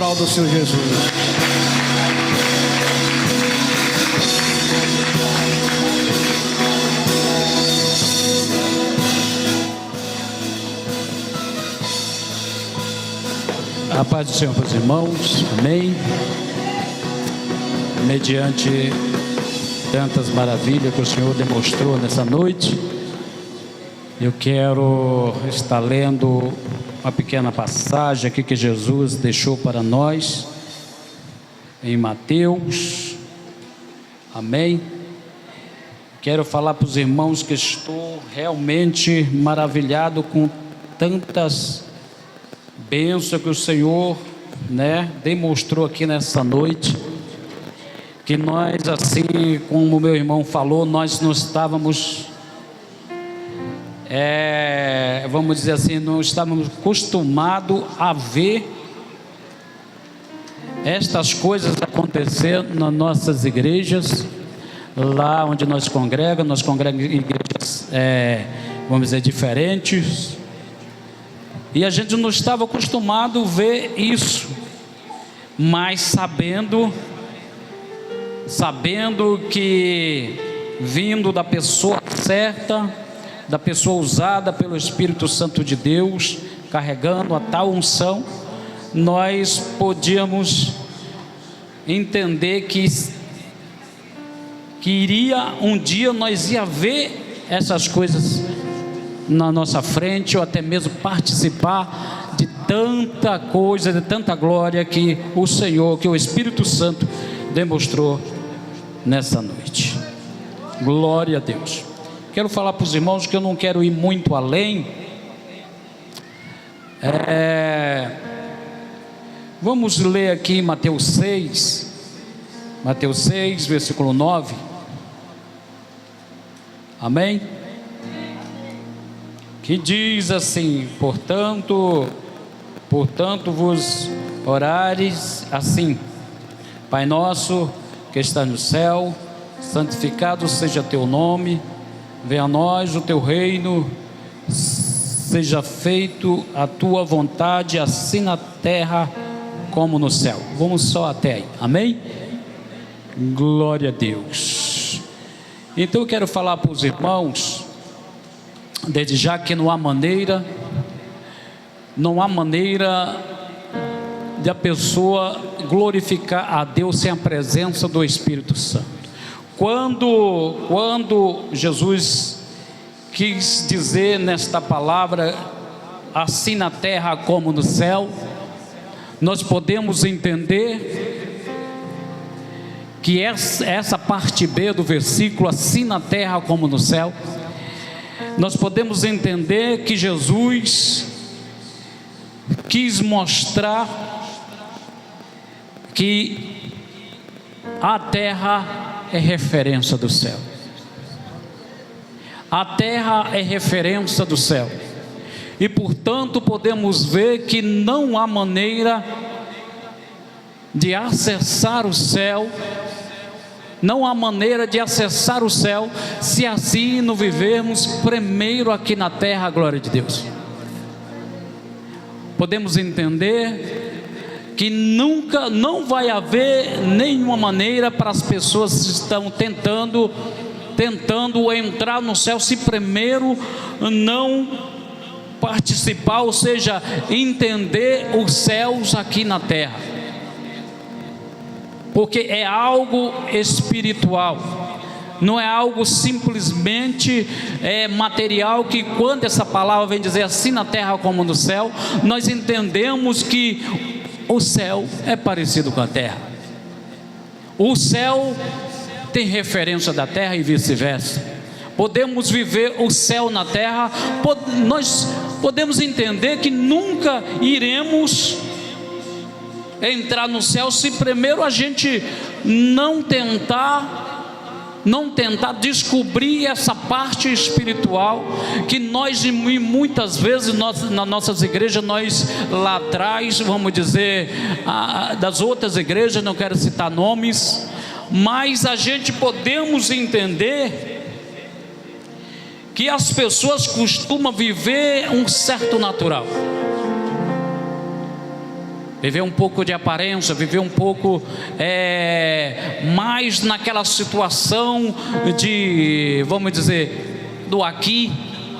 aplauda o Senhor Jesus. A paz do Senhor para os irmãos, amém. Mediante tantas maravilhas que o Senhor demonstrou nessa noite, eu quero estar lendo uma pequena passagem aqui que Jesus deixou para nós, em Mateus, amém. Quero falar para os irmãos que estou realmente maravilhado com tantas bênçãos que o Senhor, demonstrou aqui nessa noite, que nós, assim como o meu irmão falou, nós não estávamos, vamos dizer assim, não estávamos acostumados a ver estas coisas acontecer nas nossas igrejas, lá onde nós congregamos em igrejas, vamos dizer, diferentes, e a gente não estava acostumado a ver isso, mas sabendo que vindo da pessoa certa, da pessoa usada pelo Espírito Santo de Deus, carregando a tal unção, nós podíamos entender que iria um dia nós ia ver essas coisas na nossa frente, ou até mesmo participar de tanta coisa, de tanta glória que o Senhor, que o Espírito Santo demonstrou nessa noite. Glória a Deus. Quero falar para os irmãos que eu não quero ir muito além. Vamos ler aqui Mateus 6, versículo 9. Amém? Que diz assim: portanto vos orares assim: Pai nosso que está no céu, santificado seja teu nome, venha a nós o teu reino, seja feito a tua vontade, assim na terra como no céu. Vamos só até aí, amém? Glória a Deus. Então eu quero falar para os irmãos, desde já, que não há maneira de a pessoa glorificar a Deus sem a presença do Espírito Santo. Quando Jesus quis dizer nesta palavra, assim na terra como no céu, nós podemos entender que essa parte B do versículo, assim na terra como no céu, nós podemos entender que Jesus quis mostrar que a terra é referência do céu. A terra é referência do céu. E portanto podemos ver que não há maneira de acessar o céu, não há maneira de acessar o céu, se assim não vivermos primeiro aqui na terra a glória de Deus. Podemos entender que não vai haver nenhuma maneira para as pessoas que estão tentando entrar no céu, se primeiro não participar, ou seja, entender os céus aqui na terra, porque é algo espiritual, não é algo simplesmente material, que quando essa palavra vem dizer assim na terra como no céu, nós entendemos que o céu é parecido com a terra. O céu tem referência da terra e vice-versa. Podemos viver o céu na terra, nós podemos entender que nunca iremos entrar no céu se primeiro a gente não tentar descobrir essa parte espiritual que nós, muitas vezes, nas nossas igrejas, nós lá atrás, vamos dizer, das outras igrejas, não quero citar nomes, mas a gente podemos entender que as pessoas costumam viver um certo natural. viver um pouco de aparência, viver um pouco mais naquela situação de, vamos dizer, do aqui,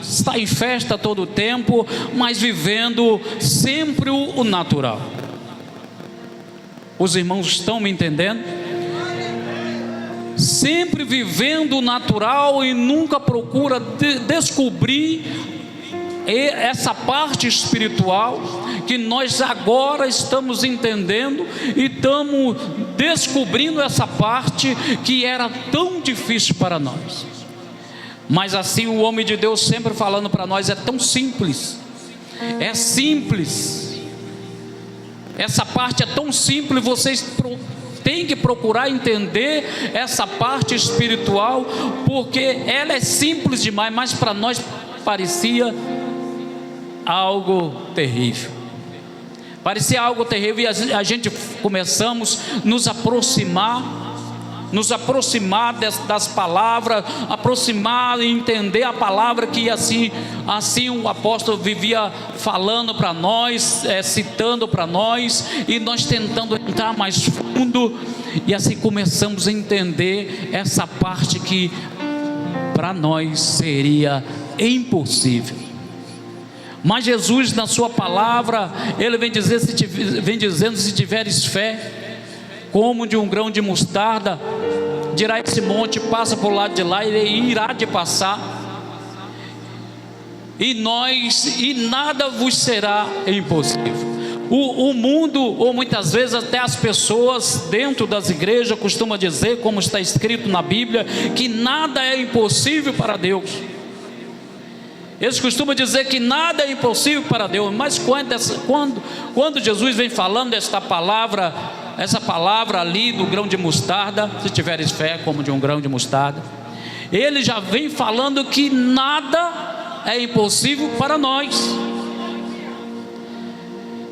está em festa todo o tempo, mas vivendo sempre o natural. Os irmãos estão me entendendo? Sempre vivendo o natural e nunca procura descobrir essa parte espiritual que nós agora estamos entendendo e estamos descobrindo essa parte que era tão difícil para nós. Mas assim o homem de Deus sempre falando para nós, é tão simples, é simples, essa parte é tão simples, vocês têm que procurar entender essa parte espiritual, porque ela é simples demais, mas para nós parecia algo terrível. Parecia algo terrível, e a gente começamos a nos aproximar das palavras, aproximar e entender a palavra que assim o apóstolo vivia falando para nós, citando para nós, e nós tentando entrar mais fundo, e assim começamos a entender essa parte que para nós seria impossível. Mas Jesus, na sua palavra, ele vem dizendo: se tiveres fé como de um grão de mostarda, dirá esse monte, passa por lado de lá, e ele irá de passar, e nada vos será impossível. O mundo, ou muitas vezes até as pessoas dentro das igrejas, costumam dizer, como está escrito na Bíblia, que nada é impossível para Deus. Eles costumam dizer que nada é impossível para Deus, mas quando Jesus vem falando essa palavra ali do grão de mostarda, se tiveres fé como de um grão de mostarda, ele já vem falando que nada é impossível para nós.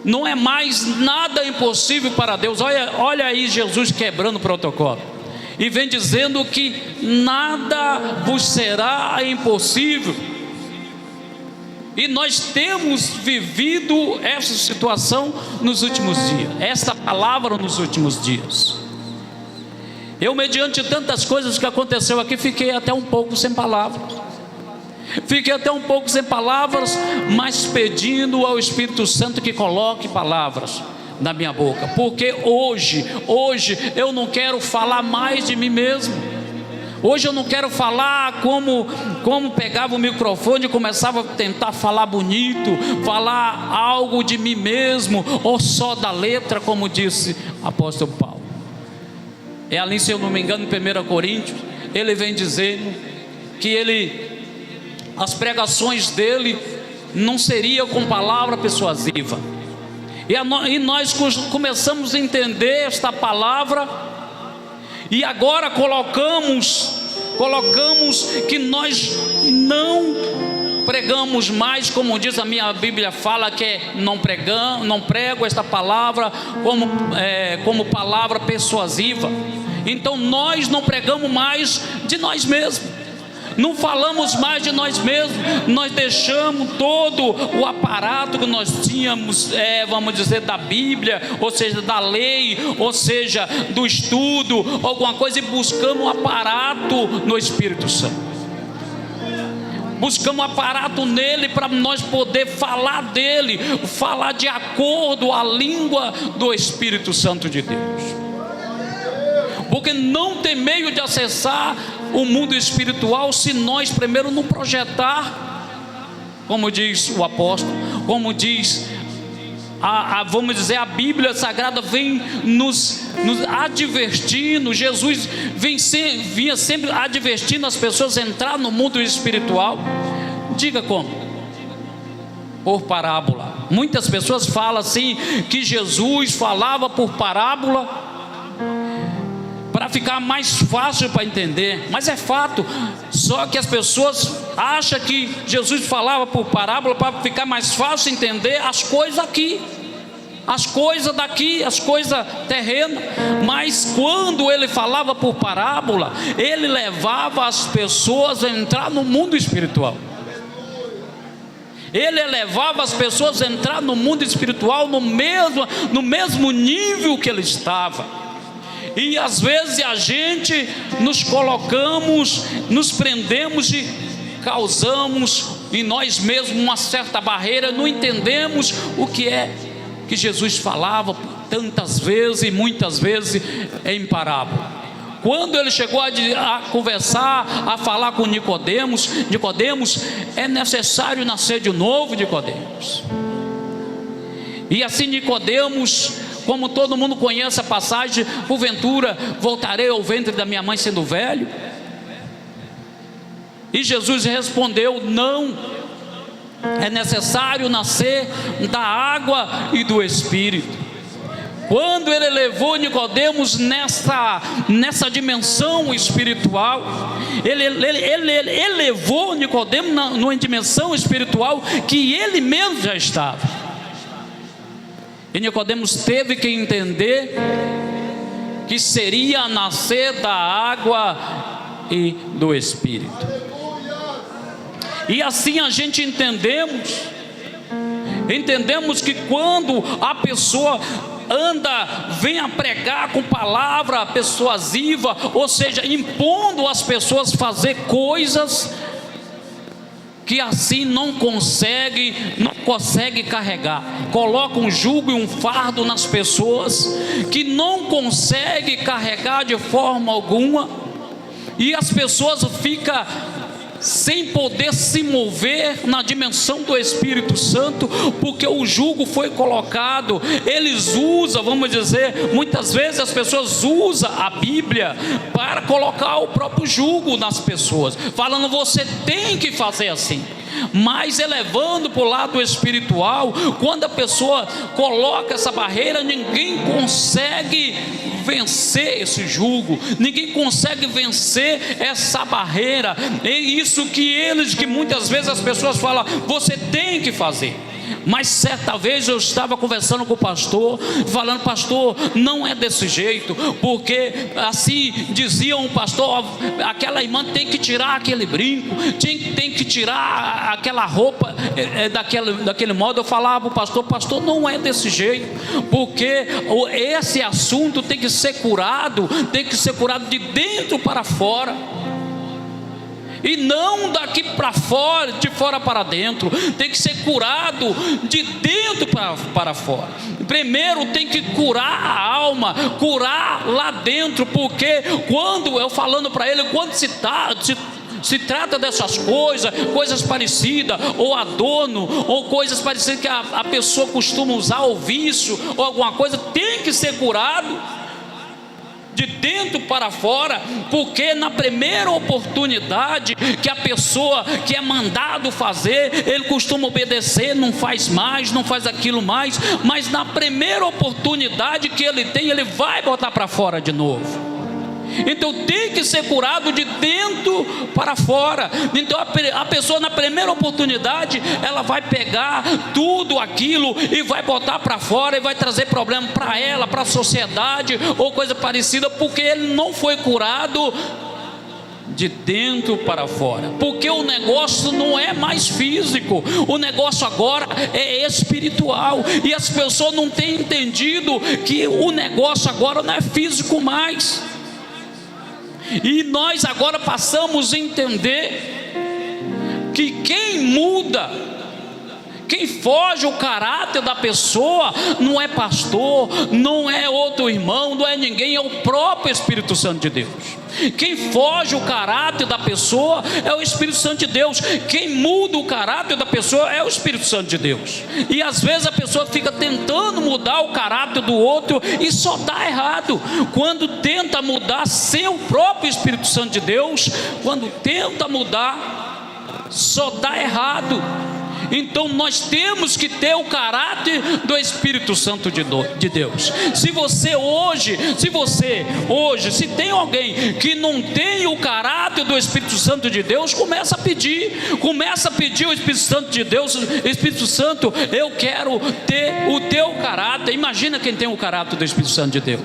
Não é mais nada impossível para Deus. Olha aí Jesus quebrando o protocolo, e vem dizendo que nada vos será impossível. E nós temos vivido essa situação nos últimos dias, essa palavra nos últimos dias. Eu, mediante tantas coisas que aconteceu aqui, fiquei até um pouco sem palavras. Mas pedindo ao Espírito Santo que coloque palavras na minha boca, porque hoje eu não quero falar mais de mim mesmo. Hoje eu não quero falar como pegava o microfone e começava a tentar falar bonito, falar algo de mim mesmo, ou só da letra, como disse o apóstolo Paulo. É ali, se eu não me engano, em 1 Coríntios, ele vem dizendo que as pregações dele não seriam com palavra persuasiva. E nós começamos a entender esta palavra, e agora colocamos que nós não pregamos mais, como diz a minha Bíblia, fala que não prego esta palavra como palavra persuasiva. Então nós não pregamos mais de nós mesmos, não falamos mais de nós mesmos, nós deixamos todo o aparato que nós tínhamos, vamos dizer, da Bíblia, ou seja, da lei, ou seja, do estudo, alguma coisa, e buscamos um aparato no Espírito Santo. Buscamos um aparato nele para nós poder falar dele, falar de acordo à língua do Espírito Santo de Deus. Porque não tem meio de acessar o mundo espiritual se nós primeiro não projetar, como diz o apóstolo, como diz vamos dizer, a Bíblia Sagrada vem nos advertindo. Jesus vinha sempre advertindo as pessoas a entrar no mundo espiritual. Diga como? Por parábola. Muitas pessoas falam assim, que Jesus falava por parábola para ficar mais fácil para entender, mas é fato. Só que as pessoas acham que Jesus falava por parábola para ficar mais fácil entender as coisas aqui, as coisas daqui, as coisas terrenas. Mas quando ele falava por parábola, ele levava as pessoas a entrar no mundo espiritual. Ele levava as pessoas a entrar no mundo espiritual no mesmo nível que ele estava. E às vezes a gente nos colocamos, nos prendemos e causamos em nós mesmos uma certa barreira, não entendemos o que é que Jesus falava tantas vezes e muitas vezes em parábola. Quando ele chegou a conversar, a falar com Nicodemos, é necessário nascer de novo, Nicodemos. E assim Nicodemos, como todo mundo conhece a passagem, porventura voltarei ao ventre da minha mãe sendo velho? E Jesus respondeu: não, é necessário nascer da água e do Espírito. Quando ele levou Nicodemos nessa dimensão espiritual, ele levou Nicodemos numa dimensão espiritual que ele mesmo já estava. E Nicodemos teve que entender que seria nascer da água e do Espírito. E assim a gente entendemos que quando a pessoa vem a pregar com palavra persuasiva, ou seja, impondo às pessoas fazer coisas que assim não consegue carregar, coloca um jugo e um fardo nas pessoas que não consegue carregar de forma alguma, e as pessoas ficam sem poder se mover na dimensão do Espírito Santo, porque o jugo foi colocado. Eles usam, vamos dizer, muitas vezes as pessoas usam a Bíblia para colocar o próprio jugo nas pessoas, falando: você tem que fazer assim. Mas elevando para o lado espiritual, quando a pessoa coloca essa barreira, ninguém consegue vencer esse jugo, ninguém consegue vencer essa barreira. É isso que muitas vezes as pessoas falam: você tem que fazer. Mas certa vez eu estava conversando com o pastor, falando: pastor, não é desse jeito, porque assim diziam o pastor, aquela irmã tem que tirar aquele brinco, tem que tirar aquela roupa daquele modo. Eu falava para o pastor, não é desse jeito, porque esse assunto tem que ser curado de dentro para fora, e não daqui para fora, de fora para dentro. Tem que ser curado de dentro para fora. Primeiro tem que curar a alma, curar lá dentro, porque quando eu falando para ele, quando se trata dessas coisas parecidas, ou adorno, ou coisas parecidas que a pessoa costuma usar, ou vício, ou alguma coisa, tem que ser curado de dentro para fora, porque na primeira oportunidade que a pessoa que é mandado fazer, ele costuma obedecer, não faz mais, não faz aquilo mais, mas na primeira oportunidade que ele tem, ele vai botar para fora de novo. Então tem que ser curado de dentro para fora. Então a pessoa na primeira oportunidade, ela vai pegar tudo aquilo e vai botar para fora, e vai trazer problema para ela, para a sociedade, ou coisa parecida, porque ele não foi curado de dentro para fora. Porque o negócio não é mais físico, o negócio agora é espiritual, e as pessoas não têm entendido que o negócio agora não é físico mais. E nós agora passamos a entender que quem muda, quem foge o caráter da pessoa, não é pastor, não é outro irmão, não é ninguém, é o próprio Espírito Santo de Deus. Quem foge o caráter da pessoa é o Espírito Santo de Deus. Quem muda o caráter da pessoa é o Espírito Santo de Deus. E às vezes a pessoa fica tentando mudar o caráter do outro e só dá errado. Quando tenta mudar sem o próprio Espírito Santo de Deus, quando tenta mudar, só dá errado. Então nós temos que ter o caráter do Espírito Santo de Deus. Se tem alguém que não tem o caráter do Espírito Santo de Deus, começa a pedir o Espírito Santo de Deus: Espírito Santo, eu quero ter o teu caráter. Imagina quem tem o caráter do Espírito Santo de Deus.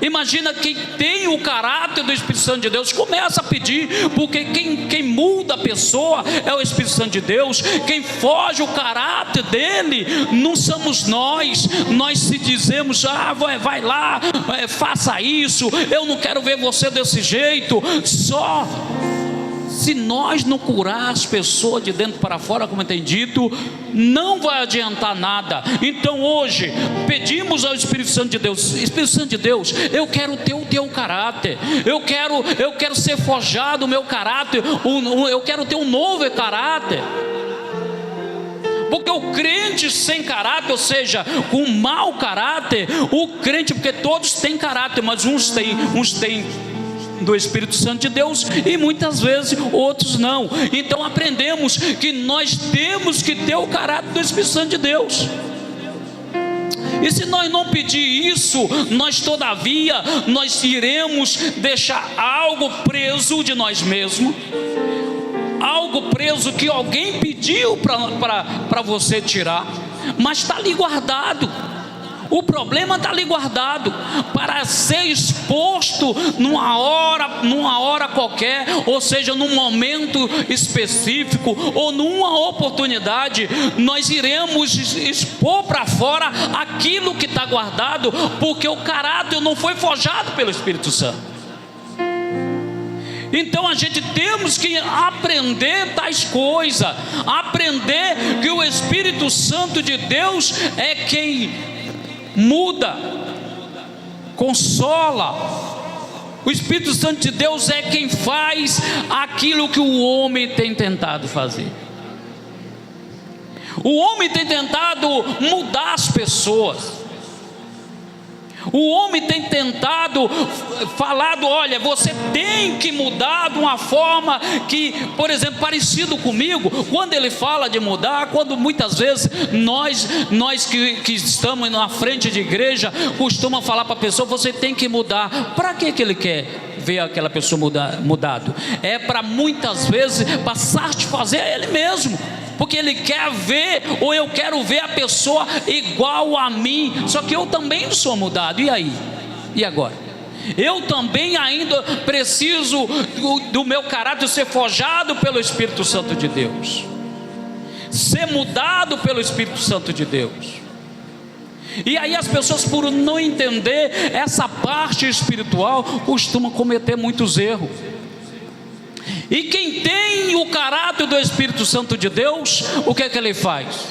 Imagina quem tem o caráter do Espírito Santo de Deus, começa a pedir, porque quem muda a pessoa é o Espírito Santo de Deus. Quem foge o caráter dele não somos nós. Nós se dizemos, vai lá, faça isso, eu não quero ver você desse jeito. Só se nós não curar as pessoas de dentro para fora, como tem dito, não vai adiantar nada. Então hoje pedimos ao Espírito Santo de Deus: Espírito Santo de Deus, eu quero ter o teu caráter, eu quero ser forjado o meu caráter, eu quero ter um novo caráter. Porque o crente sem caráter, ou seja, com mau caráter, o crente, porque todos têm caráter, mas uns têm do Espírito Santo de Deus e muitas vezes outros não. Então aprendemos que nós temos que ter o caráter do Espírito Santo de Deus. E se nós não pedir isso, nós iremos deixar algo preso de nós mesmos, algo preso que alguém pediu para você tirar, mas está ali guardado. O problema está ali guardado para ser exposto numa hora qualquer, ou seja, num momento específico ou numa oportunidade. Nós iremos expor para fora aquilo que está guardado, porque o caráter não foi forjado pelo Espírito Santo. Então a gente temos que aprender tais coisas, aprender que o Espírito Santo de Deus é quem muda, consola. O Espírito Santo de Deus é quem faz aquilo que o homem tem tentado fazer. O homem tem tentado mudar as pessoas. O homem tem tentado, falado, olha, você tem que mudar de uma forma que, por exemplo, parecido comigo, quando ele fala de mudar, quando muitas vezes nós que estamos na frente de igreja, costumamos falar para a pessoa, você tem que mudar. Para que ele quer ver aquela pessoa mudado? É para muitas vezes para satisfazer a ele mesmo. Porque ele quer ver, ou eu quero ver a pessoa igual a mim, só que eu também não sou mudado. E aí? E agora? Eu também ainda preciso do meu caráter ser forjado pelo Espírito Santo de Deus, ser mudado pelo Espírito Santo de Deus. E aí as pessoas, por não entender essa parte espiritual, costumam cometer muitos erros. E quem tem o caráter do Espírito Santo de Deus, o que é que ele faz?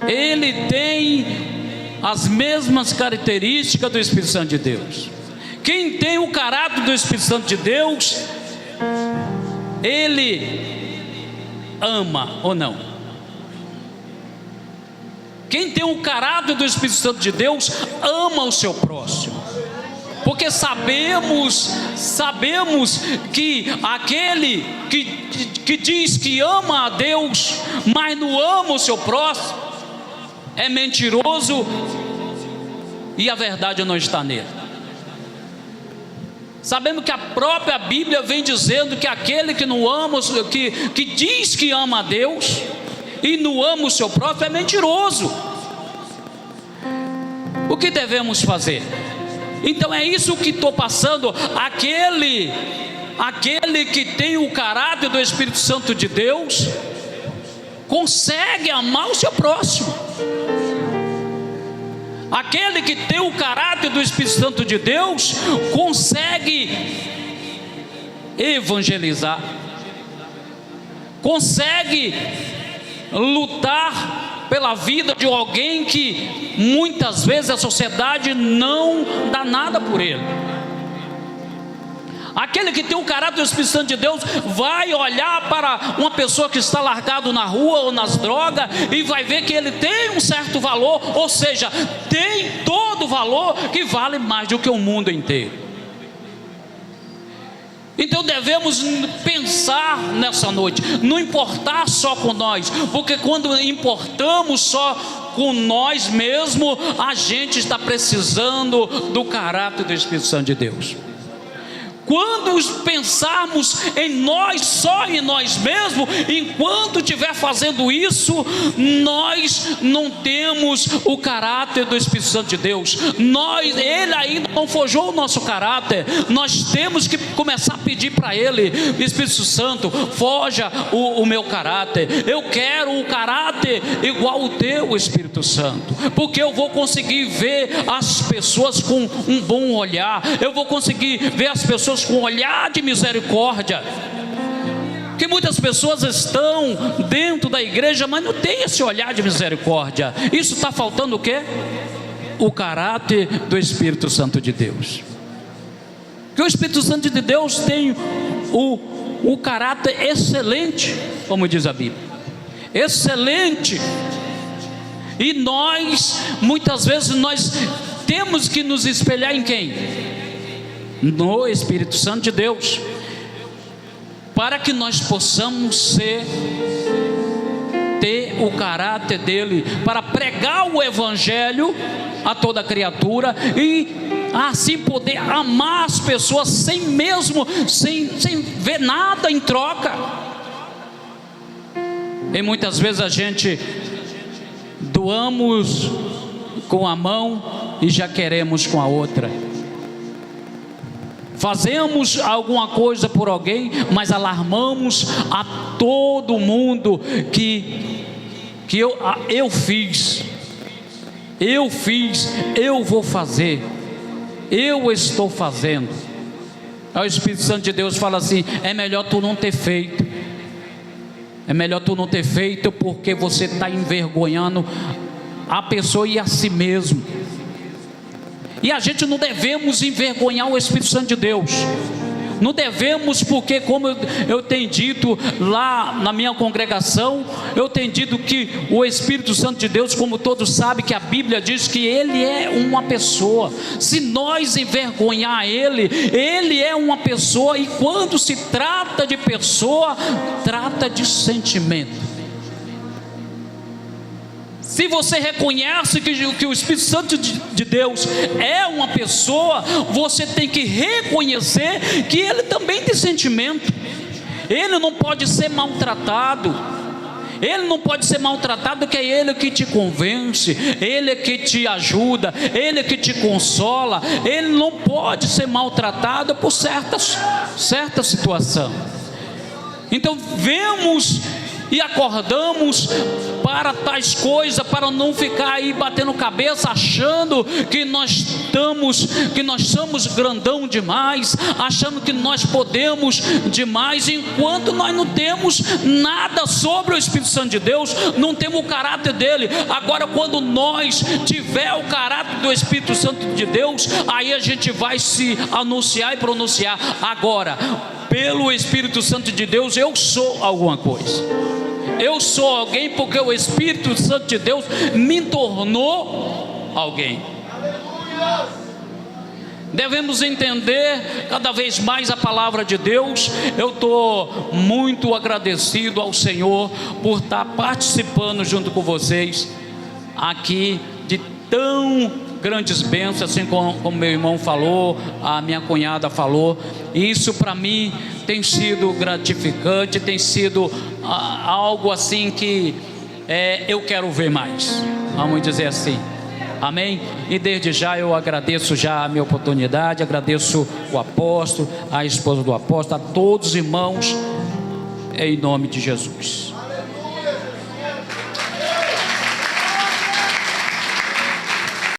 Ele tem as mesmas características do Espírito Santo de Deus. Quem tem o caráter do Espírito Santo de Deus, ele ama ou não? Quem tem o caráter do Espírito Santo de Deus, ama o seu próximo. Porque sabemos que aquele que diz que ama a Deus, mas não ama o seu próximo, é mentiroso e a verdade não está nele. Sabemos que a própria Bíblia vem dizendo que aquele que não ama, que diz que ama a Deus e não ama o seu próximo, é mentiroso. O que devemos fazer? Então é isso que estou passando. Aquele que tem o caráter do Espírito Santo de Deus consegue amar o seu próximo. Aquele que tem o caráter do Espírito Santo de Deus consegue evangelizar, consegue lutar pela vida de alguém que muitas vezes a sociedade não dá nada por ele. Aquele que tem o caráter do Espírito Santo de Deus vai olhar para uma pessoa que está largado na rua ou nas drogas e vai ver que ele tem um certo valor, ou seja, tem todo o valor, que vale mais do que o mundo inteiro. Então devemos pensar nessa noite, não importar só com nós, porque quando importamos só com nós mesmos, a gente está precisando do caráter do Espírito Santo de Deus. Quando pensarmos em nós, só em nós mesmos, enquanto estiver fazendo isso, nós não temos o caráter do Espírito Santo de Deus. Ele ainda não forjou o nosso caráter. Nós temos que começar a pedir para Ele: Espírito Santo, forja o meu caráter. Eu quero o caráter igual o teu, Espírito Santo, porque eu vou conseguir ver as pessoas com um bom olhar. Eu vou conseguir ver as pessoas com um olhar de misericórdia. Que muitas pessoas estão dentro da igreja, mas não tem esse olhar de misericórdia. Isso está faltando o quê? O caráter do Espírito Santo de Deus. Que o Espírito Santo de Deus tem o caráter excelente, como diz a Bíblia, excelente. E nós, muitas vezes, nós temos que nos espelhar em quem? No Espírito Santo de Deus, para que nós possamos ter o caráter dele, para pregar o Evangelho a toda criatura e assim poder amar as pessoas sem ver nada em troca. E muitas vezes a gente doamos com a mão e já queremos com a outra. Fazemos alguma coisa por alguém, mas alarmamos a todo mundo que eu fiz, eu vou fazer, eu estou fazendo. Aí o Espírito Santo de Deus fala assim: é melhor tu não ter feito. É melhor tu não ter feito, porque você está envergonhando a pessoa e a si mesmo. E a gente não devemos envergonhar o Espírito Santo de Deus. Não devemos, porque como eu tenho dito lá na minha congregação, eu tenho dito que o Espírito Santo de Deus, como todos sabem, que a Bíblia diz que Ele é uma pessoa. Se nós envergonhar Ele é uma pessoa. E quando se trata de pessoa, trata de sentimento. Se você reconhece que o Espírito Santo de Deus é uma pessoa, você tem que reconhecer que ele também tem sentimento. Ele não pode ser maltratado. Ele não pode ser maltratado, que é Ele que te convence, Ele que te ajuda, Ele que te consola. Ele não pode ser maltratado por certa situação. Então vemos e acordamos para tais coisas, para não ficar aí batendo cabeça, achando que nós somos grandão demais, achando que nós podemos demais, enquanto nós não temos nada sobre o Espírito Santo de Deus, não temos o caráter dele. Agora, quando nós tiver o caráter do Espírito Santo de Deus, aí a gente vai se anunciar e pronunciar: agora, pelo Espírito Santo de Deus, eu sou alguma coisa. Eu sou alguém porque o Espírito Santo de Deus me tornou alguém. Devemos entender cada vez mais a palavra de Deus. Eu estou muito agradecido ao Senhor por estar participando junto com vocês aqui de tão grandes bênçãos, assim como meu irmão falou, a minha cunhada falou. E isso para mim tem sido gratificante, tem sido algo assim que eu quero ver mais, vamos dizer assim. Amém? E desde já eu agradeço já a minha oportunidade, agradeço o apóstolo, a esposa do apóstolo, a todos os irmãos, em nome de Jesus.